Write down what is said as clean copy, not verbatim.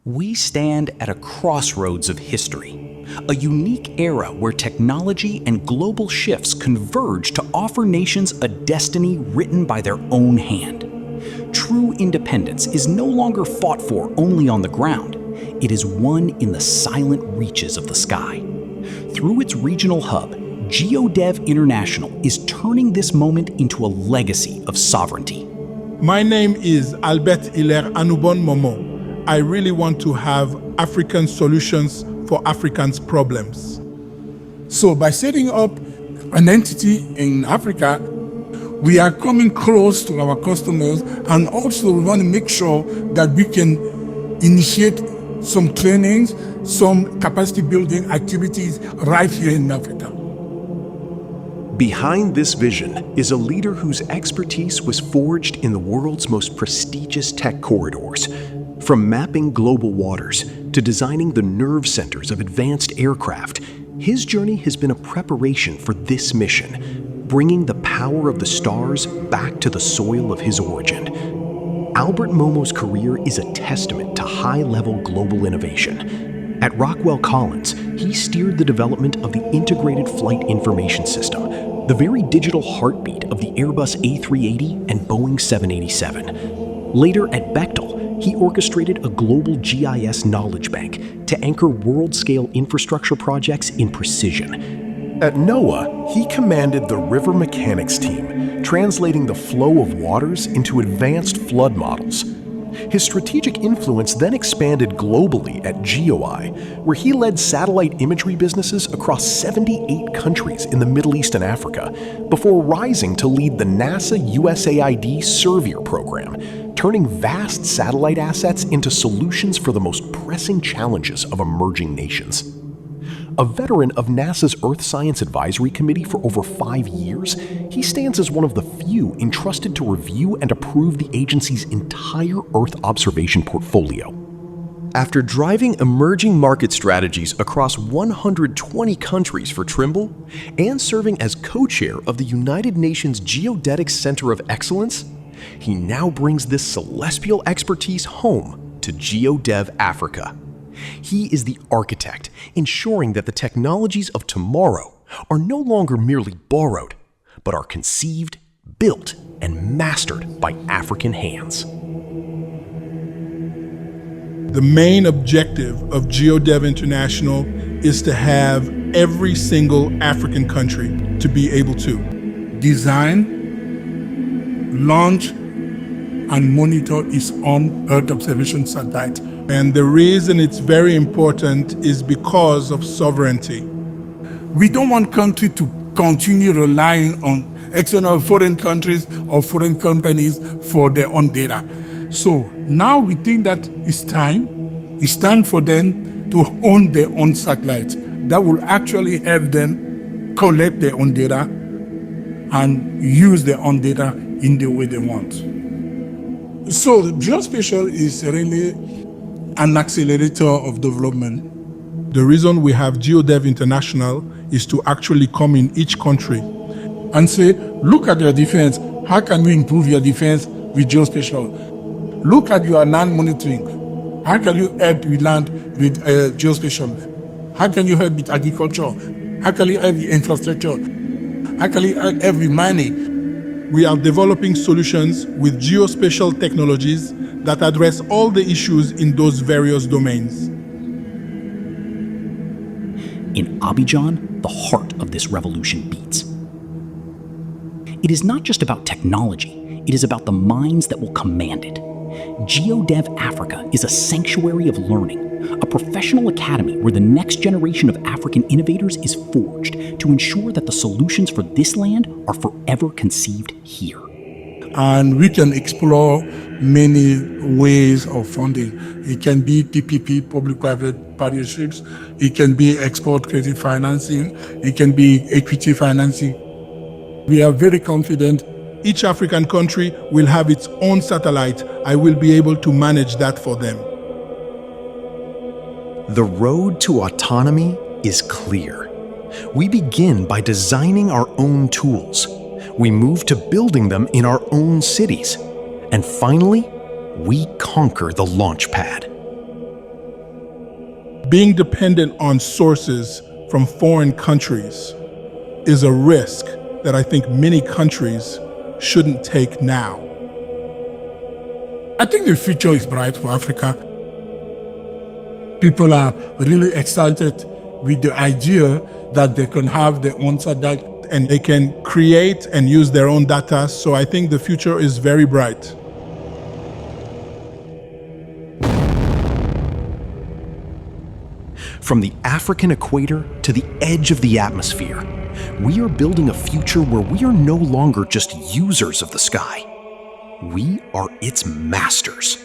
We stand at a crossroads of history, a unique era where technology and global shifts converge to offer nations a destiny written by their own hand. True independence is no longer fought for only on the ground. It is won in the silent reaches of the sky. Through its regional hub, GEODEV International is turning this moment into a legacy of sovereignty. My name is Albert Hilaire Anoubon Momo. I really want to have African solutions for Africans' problems. So by setting up an entity in Africa, we are coming close to our customers, and also we want to make sure that we can initiate some trainings, some capacity building activities right here in Africa. Behind this vision is a leader whose expertise was forged in the world's most prestigious tech corridors. From mapping global waters to designing the nerve centers of advanced aircraft, his journey has been a preparation for this mission, bringing the power of the stars back to the soil of his origin. Albert Momo's career is a testament to high-level global innovation. At Rockwell Collins, he steered the development of the Integrated Flight Information System, the very digital heartbeat of the Airbus A380 and Boeing 787. Later at Bechtel, he orchestrated a global GIS knowledge bank to anchor world-scale infrastructure projects in precision. At NOAA, he commanded the River Mechanics team, translating the flow of waters into advanced flood models. His strategic influence then expanded globally at GeoEye, where he led satellite imagery businesses across 78 countries in the Middle East and Africa, before rising to lead the NASA USAID Surveyor program, turning vast satellite assets into solutions for the most pressing challenges of emerging nations. A veteran of NASA's Earth Science Advisory Committee for over 5 years, he stands as one of the few entrusted to review and approve the agency's entire Earth observation portfolio. After driving emerging market strategies across 120 countries for Trimble and serving as co-chair of the United Nations Geodetics Center of Excellence, he now brings this celestial expertise home to GeoDev Africa. He is the architect, ensuring that the technologies of tomorrow are no longer merely borrowed, but are conceived, built, and mastered by African hands. The main objective of GEODEV International is to have every single African country to be able to design, launch, and monitor its own Earth observation satellite. And the reason it's very important is because of sovereignty. We don't want country to continue relying on external foreign countries or foreign companies for their own data. So now we think that it's time for them to own their own satellites. That will actually help them collect their own data and use their own data in the way they want. So geospatial is really an accelerator of development. The reason we have GEODEV International is to actually come in each country and say, look at your defense. How can we improve your defense with geospatial? Look at your land monitoring. How can you help with land with geospatial? How can you help with agriculture? How can you help with infrastructure? How can you help with mining? We are developing solutions with geospatial technologies that address all the issues in those various domains. In Abidjan, the heart of this revolution beats. It is not just about technology, it is about the minds that will command it. GEODEV Africa is a sanctuary of learning, a professional academy where the next generation of African innovators is forged to ensure that the solutions for this land are forever conceived here. And we can explore many ways of funding. It can be PPP, public-private partnerships. It can be export credit financing. It can be equity financing. We are very confident. Each African country will have its own satellite. I will be able to manage that for them. The road to autonomy is clear. We begin by designing our own tools. We move to building them in our own cities. And finally, we conquer the launch pad. being dependent on sources from foreign countries is a risk that I think many countries shouldn't take now. I think the future is bright for Africa. People are really excited with the idea that they can have their own satellite and they can create and use their own data. So I think the future is very bright. From the African equator to the edge of the atmosphere, we are building a future where we are no longer just users of the sky. We are its masters.